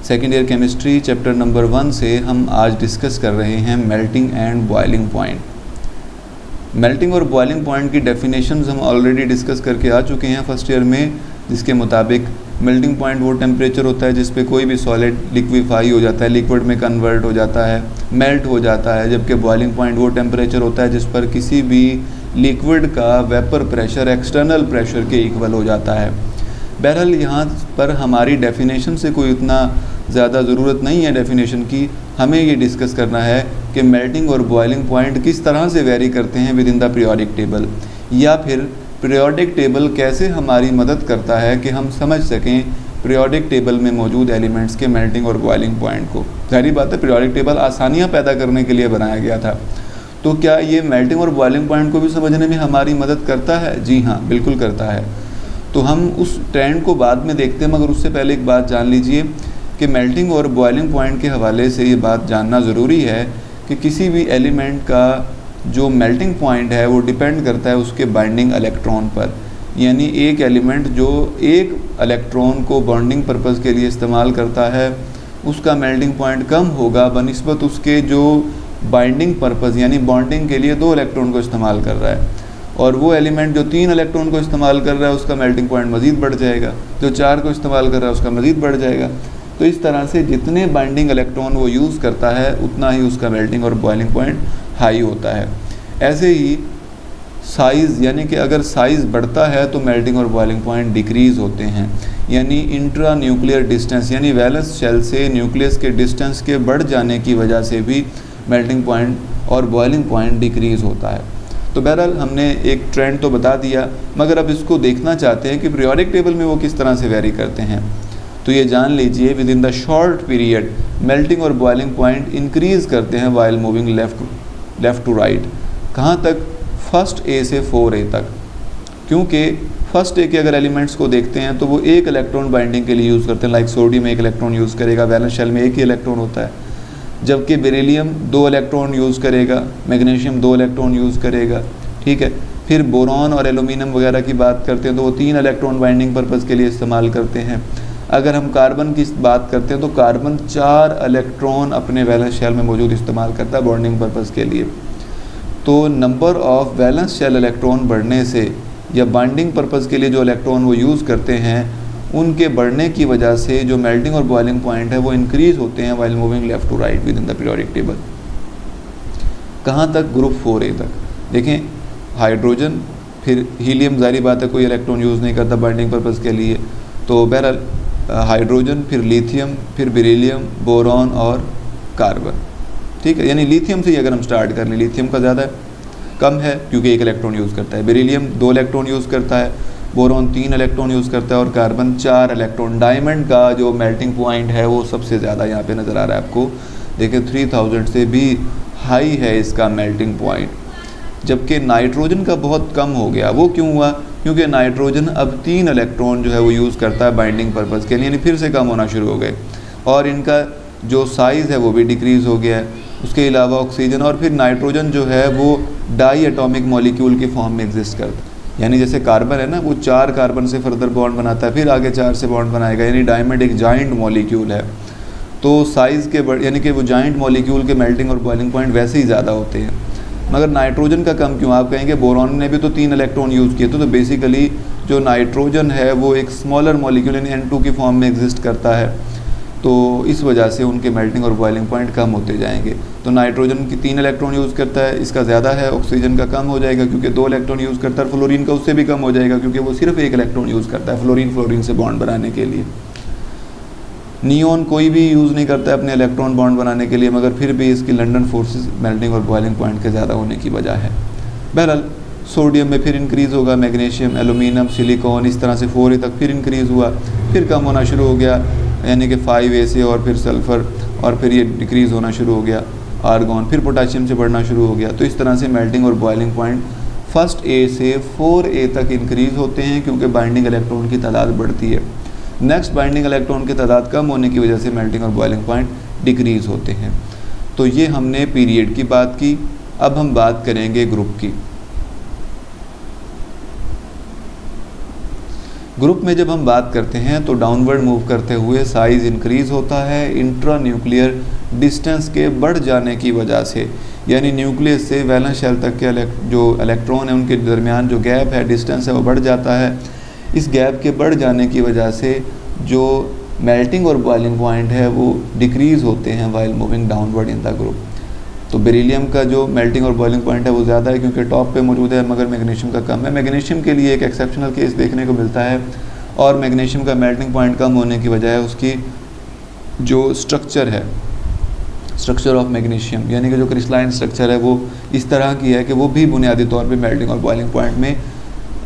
Second year chemistry chapter number 1 से हम आज डिस्कस कर रहे हैं melting and boiling point. Melting और बॉइलिंग पॉइंट की डेफिनेशंस हम ऑलरेडी डिस्कस करके आ चुके हैं फर्स्ट ईयर में, जिसके मुताबिक मेल्टिंग पॉइंट वो टेम्परेचर होता है जिस पे कोई भी सॉलिड लिक्विफाई हो जाता है, लिक्विड में कन्वर्ट हो जाता है, मेल्ट हो जाता है, जबकि बॉइलिंग पॉइंट वो टेम्परेचर होता है जिस पर किसी भी लिक्विड का वेपर प्रेशर एक्सटर्नल प्रेशर के इक्वल हो जाता है। बहरहाल यहाँ पर हमारी डेफिनेशन से कोई उतना ज़्यादा ज़रूरत नहीं है डेफिनेशन की, हमें ये डिस्कस करना है कि मेल्टिंग और बॉइलिंग पॉइंट किस तरह से वेरी करते हैं with in the periodic table, या फिर पीरियोडिक टेबल कैसे हमारी मदद करता है कि हम समझ सकें पीरियोडिक टेबल में मौजूद एलिमेंट्स के मेल्टिंग और बॉइलिंग पॉइंट को। जाहिर बात है पीरियोडिक टेबल आसानियाँ पैदा करने के लिए बनाया गया था, तो क्या ये मेल्टिंग और बॉइलिंग पॉइंट को भी समझने में हमारी मदद करता है? जी हाँ, बिल्कुल करता है। तो हम उस ट्रेंड को बाद में देखते हैं, मगर उससे पहले एक बात जान लीजिए कि मेल्टिंग और बॉइलिंग पॉइंट के हवाले से ये बात जानना ज़रूरी है कि किसी भी एलिमेंट का जो मेल्टिंग पॉइंट है वो डिपेंड करता है उसके बाइंडिंग इलेक्ट्रॉन पर। यानी एक एलिमेंट जो एक इलेक्ट्रॉन को बॉन्डिंग पर्पज़ के लिए इस्तेमाल करता है उसका मेल्टिंग पॉइंट कम होगा बनिस्बत उसके जो बाइंडिंग पर्पज़ यानी बॉन्डिंग के लिए 2 इलेक्ट्रॉन को इस्तेमाल कर रहा है, और वो एलिमेंट जो 3 इलेक्ट्रॉन को इस्तेमाल कर रहा है उसका मेल्टिंग पॉइंट मज़ीद बढ़ जाएगा, जो 4 को इस्तेमाल कर रहा है उसका मज़ीद बढ़ जाएगा। तो इस तरह से जितने बाइंडिंग इलेक्ट्रॉन वो यूज़ करता है उतना ही उसका मेल्टिंग और बॉइलिंग पॉइंट हाई होता है। ऐसे ही साइज़, यानी कि अगर साइज़ बढ़ता है तो मेल्टिंग और बॉइलिंग पॉइंट डिक्रीज़ होते हैं। यानी इंट्रा न्यूक्लियर डिस्टेंस यानी वैलेंस शेल से न्यूक्लियस के डिस्टेंस के बढ़ जाने की वजह से भी मेल्टिंग पॉइंट और बॉइलिंग पॉइंट डिक्रीज़ होता है। तो बहरहाल हमने एक ट्रेंड तो बता दिया, मगर अब इसको देखना चाहते हैं कि पीरियोडिक टेबल में वो किस तरह से वेरी करते हैं। तो ये जान लीजिए within the short period melting और बॉइलिंग पॉइंट इंक्रीज़ करते हैं while moving left to right. कहाँ तक? फर्स्ट ए से 4A तक। क्योंकि फर्स्ट ए के अगर एलिमेंट्स को देखते हैं तो वो एक इलेक्ट्रॉन बाइंडिंग के लिए यूज़ करते हैं, लाइक सोडियम 1 इलेक्ट्रॉन यूज़ करेगा, वैलेंस शेल में 1 ही इलेक्ट्रॉन होता है, जबकि बेरिलियम 2 इलेक्ट्रॉन यूज़ करेगा, मैग्नीशियम 2 इलेक्ट्रॉन यूज़ करेगा। ठीक है, फिर बोरॉन और एल्यूमिनियम वगैरह की बात करते हैं तो वो 3 इलेक्ट्रॉन बाइंडिंग पर्पज़ के लिए इस्तेमाल करते हैं। अगर हम कार्बन की बात करते हैं तो कार्बन 4 इलेक्ट्रॉन अपने वैलेंस शेल में मौजूद इस्तेमाल करता है बॉन्डिंग पर्पज़ के लिए। तो number of valence shell electron बढ़ने से या बाइंडिंग पर्पज़ के लिए जो इलेक्ट्रॉन वो यूज़ करते हैं उनके बढ़ने की वजह से जो मेल्टिंग और बॉइलिंग पॉइंट है वो इंक्रीज़ होते हैं while moving left to right within the periodic table. कहाँ तक? ग्रुप 4A तक। देखें, हाइड्रोजन, फिर हीलियम, जाहिर बात है कोई इलेक्ट्रॉन यूज़ नहीं करता बाइंडिंग पर्पज़ के लिए, तो बहरहाल हाइड्रोजन, फिर लिथियम, फिर बेरिलियम, बोरॉन और कार्बन। ठीक है, यानी लिथियम से ही अगर हम स्टार्ट कर लें, लिथियम का ज़्यादा कम है क्योंकि 1 इलेक्ट्रॉन यूज़ करता है, बेरिलियम 2 इलेक्ट्रॉन यूज़ करता है, बोरॉन 3 इलेक्ट्रॉन यूज़ करता है और कार्बन 4 इलेक्ट्रॉन। डायमंड का जो मेल्टिंग पॉइंट है वो सबसे ज़्यादा यहाँ पे नज़र आ रहा है आपको। देखिए 3000 से भी हाई है इसका मेल्टिंग पॉइंट, जबकि नाइट्रोजन का बहुत कम हो गया। वो क्यों हुआ? क्योंकि नाइट्रोजन अब 3 इलेक्ट्रॉन जो है वो यूज़ करता है बाइंडिंग पर्पज़ के लिए, यानी फिर से कम होना शुरू हो गए, और इनका जो साइज़ है वो भी डिक्रीज़ हो गया है। उसके अलावा ऑक्सीजन और फिर नाइट्रोजन जो है वो डाई एटॉमिक मॉलिक्यूल के फॉर्म में एग्जिस्ट करता है। यानी जैसे कार्बन है ना, वो 4 कार्बन से फर्दर बॉन्ड बनाता है, फिर आगे 4 से बॉन्ड बनाएगा, यानी डायमंड एक जाइंट मॉलिक्यूल है। तो साइज़ के यानी कि वो जाइंट मॉलिक्यूल के मेल्टिंग और बॉइलिंग पॉइंट वैसे ही ज़्यादा होते हैं, मगर नाइट्रोजन का कम क्यों? आप कहेंगे बोरॉन ने भी तो 3 इलेक्ट्रॉन यूज़ किए थे, तो बेसिकली जो नाइट्रोजन है वो एक स्मॉलर मॉलिक्यूल यानी N2 की फॉर्म में एग्जिस्ट करता है, तो इस वजह से उनके मेल्टिंग और बॉइलिंग पॉइंट कम होते जाएंगे। तो नाइट्रोजन की 3 इलेक्ट्रॉन यूज़ करता है, इसका ज़्यादा है, ऑक्सीजन का कम हो जाएगा क्योंकि 2 इलेक्ट्रॉन यूज़ करता है, फ्लोरीन का उससे भी कम हो जाएगा क्योंकि वो सिर्फ 1 इलेक्ट्रॉन यूज़ करता है फ्लोरीन से बॉन्ड बनाने के लिए। नियोन कोई भी यूज़ नहीं करता है अपने इलेक्ट्रॉन बॉन्ड बनाने के लिए, मगर फिर भी इसकी लंदन फोर्सेस मेल्टिंग और बॉइलिंग पॉइंट के ज़्यादा होने की वजह है। बहरहाल सोडियम में फिर इंक्रीज़ होगा, मैग्नीशियम, एल्यूमिनियम, सिलिकॉन, इस तरह से 4A तक फिर इंक्रीज़ हुआ, फिर कम होना शुरू हो गया, यानी कि 5A से, और फिर सल्फ़र, और फिर ये डिक्रीज़ होना शुरू हो गया, आर्गॉन, फिर पोटाशियम से बढ़ना शुरू हो गया। तो इस तरह से मेल्टिंग और बॉइलिंग पॉइंट फर्स्ट A से 4A तक इंक्रीज़ होते हैं क्योंकि बाइंडिंग इलेक्ट्रॉन की तादाद बढ़ती है। नेक्स्ट बाइंडिंग इलेक्ट्रॉन की तादाद कम होने की वजह से मेल्टिंग और बॉइलिंग पॉइंट डिक्रीज़ होते हैं। तो ये हमने पीरियड की बात की। अब हम बात करेंगे ग्रुप की। ग्रुप में जब हम बात करते हैं तो डाउनवर्ड मूव करते हुए साइज़ इंक्रीज़ होता है इंट्रा न्यूक्लियर डिस्टेंस के बढ़ जाने की वजह से, यानी न्यूक्लियस से वैलेंस शेल तक के जो इलेक्ट्रॉन है उनके दरमियान जो गैप है, डिस्टेंस है, वो बढ़ जाता है। इस गैप के बढ़ जाने की वजह से जो मेल्टिंग और बॉइलिंग पॉइंट है वो डिक्रीज़ होते हैं while moving downward in the group. तो बेरिलियम का जो मेल्टिंग और बॉइलिंग पॉइंट है वो ज़्यादा है क्योंकि टॉप पे मौजूद है, मगर मैग्नीशियम का कम है। मैग्नीशियम के लिए एक एक्सेप्शनल केस देखने को मिलता है, और मैग्नीशियम का मेल्टिंग पॉइंट कम होने की वजह है उसकी जो स्ट्रक्चर है, स्ट्रक्चर ऑफ मैग्नीशियम, यानी कि जो क्रिस्टलाइन स्ट्रक्चर है वो इस तरह की है कि वो भी बुनियादी तौर पे मेल्टिंग और बॉइलिंग पॉइंट में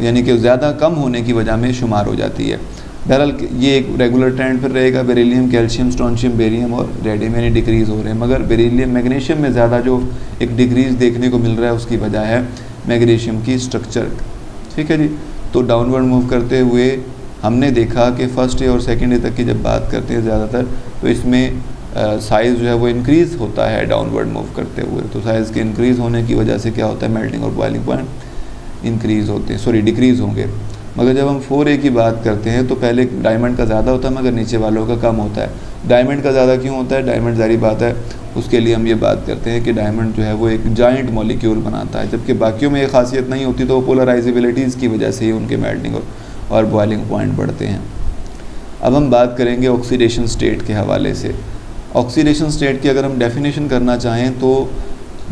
यानी कि ज़्यादा कम होने की वजह में शुमार हो जाती है। बहरहाल ये एक रेगुलर ट्रेंड पर रहेगा, बेरिलियम, कैल्शियम, स्ट्रोंशियम, बेरियम और रेडियम यानी डिक्रीज़ हो रहे हैं, मगर बेरिलियम मैग्नीशियम में ज़्यादा जो एक डिक्रीज़ देखने को मिल रहा है उसकी वजह है मैग्नीशियम की स्ट्रक्चर। ठीक है जी। तो डाउनवर्ड मूव करते हुए हमने देखा कि फर्स्ट ईयर और सेकेंड ईयर तक की जब बात करते हैं ज़्यादातर, तो इसमें साइज़ जो है वो इंक्रीज़ होता है डाउनवर्ड मूव करते हुए। तो साइज़ के इंक्रीज़ होने की वजह से क्या होता है, मेल्टिंग और बॉइलिंग पॉइंट इंक्रीज़ होते हैं, सॉरी डिक्रीज़ होंगे। मगर जब हम 4A की बात करते हैं तो पहले डायमंड का ज़्यादा होता है मगर नीचे वालों का कम होता है। डायमंड का ज़्यादा क्यों होता है, डायमंड ज़ाहिर बात है उसके लिए हम ये बात करते हैं कि डायमंड जो है वो एक जाइंट मॉलिक्यूल बनाता है, जबकि बाकियों में ये खासियत नहीं होती, तो पोलराइजेबिलिटीज़ की वजह से ही उनके मेल्टिंग और बॉइलिंग पॉइंट बढ़ते हैं। अब हम बात करेंगे ऑक्सीडेशन स्टेट के हवाले से। ऑक्सीडेशन स्टेट की अगर हम डेफिनेशन करना चाहें तो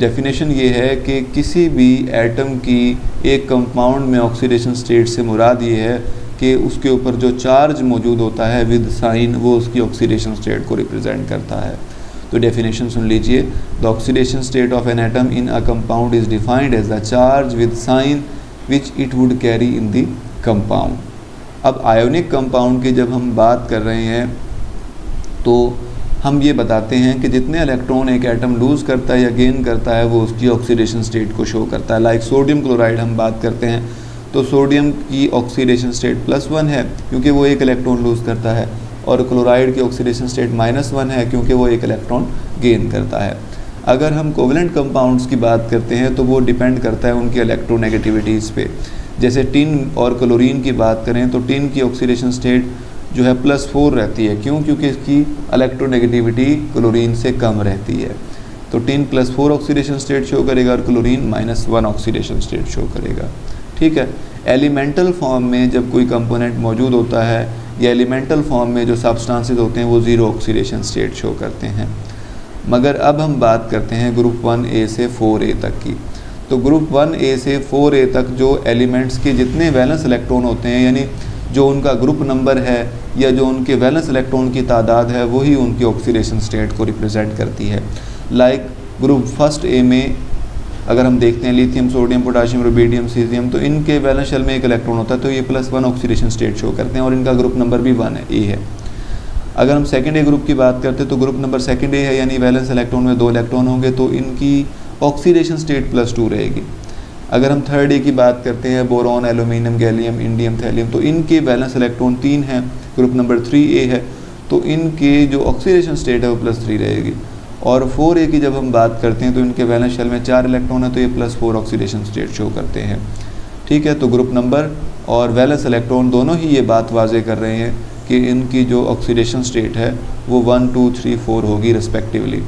डेफिनेशन ये है कि किसी भी एटम की एक कंपाउंड में ऑक्सीडेशन स्टेट से मुराद ये है कि उसके ऊपर जो चार्ज मौजूद होता है विद साइन वो उसकी ऑक्सीडेशन स्टेट को रिप्रेजेंट करता है। तो डेफिनेशन सुन लीजिए, the oxidation state of an atom in a compound is defined as the charge with sign which it would carry in the compound. अब आयोनिक कंपाउंड की जब हम बात कर रहे हैं तो हम ये बताते हैं कि जितने इलेक्ट्रॉन एक एटम लूज़ करता है या गेन करता है वो उसकी ऑक्सीडेशन स्टेट को शो करता है। लाइक सोडियम क्लोराइड हम बात करते हैं तो सोडियम की ऑक्सीडेशन स्टेट +1 है क्योंकि वो एक इलेक्ट्रॉन लूज़ करता है, और क्लोराइड की ऑक्सीडेशन स्टेट -1 है क्योंकि वो एक इलेक्ट्रॉन गेन करता है। अगर हम कोवेलेंट कंपाउंड्स की बात करते हैं तो वो डिपेंड करता है उनकी इलेक्ट्रोनेगेटिविटीज़ पे। जैसे टिन और क्लोरीन की बात करें तो टिन की ऑक्सीडेशन स्टेट जो है +4 रहती है, क्यों, क्योंकि इसकी इलेक्ट्रोनेगेटिविटी क्लोरीन से कम रहती है। तो टिन +4 ऑक्सीडेशन स्टेट शो करेगा और क्लोरीन -1 ऑक्सीडेशन स्टेट शो करेगा। ठीक है। एलिमेंटल फॉर्म में जब कोई कंपोनेंट मौजूद होता है या एलिमेंटल फॉर्म में जो सब्सटेंसेस होते हैं वो 0 ऑक्सीडेशन स्टेट शो करते हैं। मगर अब हम बात करते हैं ग्रुप 1A से 4A तक की। तो ग्रुप 1A से 4A तक जो एलिमेंट्स के जितने वैलेंस इलेक्ट्रॉन होते हैं, यानी जो उनका ग्रुप नंबर है या जो उनके वैलेंस इलेक्ट्रॉन की तादाद है वही उनकी ऑक्सीडेशन स्टेट को रिप्रेजेंट करती है। लाइक ग्रुप फर्स्ट ए में अगर हम देखते हैं lithium, sodium, potassium, rubidium, caesium, तो इनके वैलेंस शेल में एक इलेक्ट्रॉन होता है तो ये +1 ऑक्सीडेशन स्टेट शो करते हैं और इनका ग्रुप नंबर भी 1 है, ए है। अगर हम सेकेंड ए ग्रुप की बात करते हैं तो ग्रुप नंबर सेकेंड ए है, यानी वैलेंस इलेक्ट्रॉन में 2 इलेक्ट्रॉन होंगे तो इनकी ऑक्सीडेशन स्टेट +2 रहेगी। अगर हम थर्ड ए की बात करते हैं boron, aluminium, gallium, indium, thallium, तो इनके वैलेंस इलेक्ट्रॉन 3 हैं, ग्रुप नंबर 3A है, तो इनके जो ऑक्सीडेशन स्टेट है वो +3 रहेगी। और 4A की जब हम बात करते हैं तो इनके वैलेंस शेल में 4 इलेक्ट्रॉन है तो ये +4 ऑक्सीडेशन स्टेट शो करते हैं। ठीक है। तो ग्रुप नंबर और वैलेंस इलेक्ट्रॉन दोनों ही ये बात वाजे कर रहे हैं कि इनकी जो ऑक्सीडेशन स्टेट है वो 1, 2, 3, 4 होगी रिस्पेक्टिवली।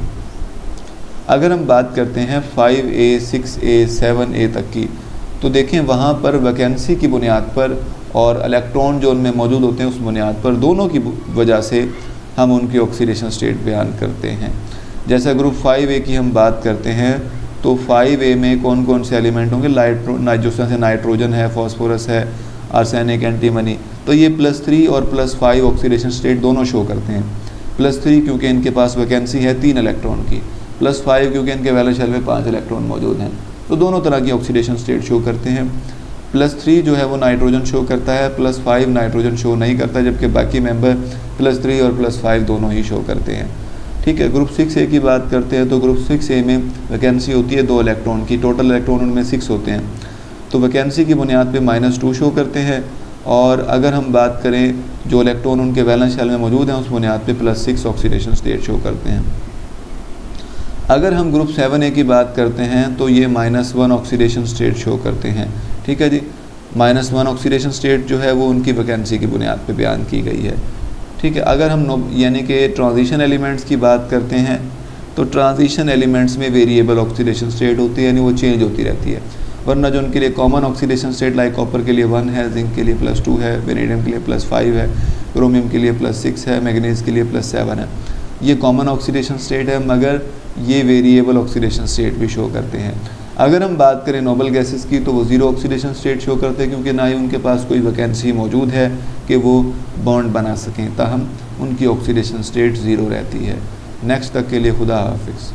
अगर हम बात करते हैं 5A, 6A, 7A तक की, तो देखें वहाँ पर वैकेंसी की बुनियाद पर और इलेक्ट्रॉन जो उनमें मौजूद होते हैं उस बुनियाद पर दोनों की वजह से हम उनकी ऑक्सीडेशन स्टेट बयान करते हैं। जैसा ग्रुप 5A की हम बात करते हैं तो 5A में कौन कौन से एलिमेंट होंगे, जिस तरह से नाइट्रोजन है, फॉस्फोरस है, आर्सेनिक, एंटीमनी, तो ये +3 और +5 ऑक्सीडेशन स्टेट दोनों शो करते हैं। +3 क्योंकि इनके पास वैकेंसी है 3 इलेक्ट्रॉन की, +5 क्योंकि इनके वैलेंस शेल में 5 इलेक्ट्रॉन मौजूद हैं, तो दोनों तरह की ऑक्सीडेशन स्टेट शो करते हैं। +3 जो है वो नाइट्रोजन शो करता है, +5 नाइट्रोजन शो नहीं करता, जबकि बाकी मेंबर +3 और +5 दोनों ही शो करते हैं। ठीक है। ग्रुप 6A की बात करते हैं तो ग्रुप 6A में वैकेंसी होती है 2 इलेक्ट्रॉन की, टोटल इलेक्ट्रॉन उनमें 6 होते हैं, तो वैकेंसी की बुनियाद पे -2 शो करते हैं। और अगर हम बात करें जो इलेक्ट्रॉन उनके वैलेंस शेल में मौजूद हैं उस बुनियाद पे +6 ऑक्सीडेशन स्टेट शो करते हैं। अगर हम ग्रुप 7A की बात करते हैं तो ये -1 ऑक्सीडेशन स्टेट शो करते हैं। ठीक है जी। -1 ऑक्सीडेशन स्टेट जो है वो उनकी वैकेंसी की बुनियाद पे बयान की गई है। ठीक है, अगर हम यानी कि ट्रांजिशन एलिमेंट्स की बात करते हैं तो ट्रांजिशन एलिमेंट्स में वेरिएबल ऑक्सीडेशन स्टेट होती है, यानी वो चेंज होती रहती है। वरना जो उनके लिए common oxidation state like copper के लिए 1 है, जिंक के लिए +2 है, वेनेडियम के लिए +5 है, क्रोमियम के लिए +6 है, मैग्नीज के लिए +7 है। ये कॉमन ऑक्सीडेशन स्टेट है, मगर ये वेरिएबल ऑक्सीडेशन स्टेट भी शो करते हैं। अगर हम बात करें नोबल गैसेस की तो वो ज़ीरो ऑक्सीडेशन स्टेट शो करते हैं, क्योंकि ना ही उनके पास कोई वैकेंसी मौजूद है कि वो बॉन्ड बना सकें, ताहम उनकी ऑक्सीडेशन स्टेट ज़ीरो रहती है। नेक्स्ट तक के लिए खुदा हाफिज़।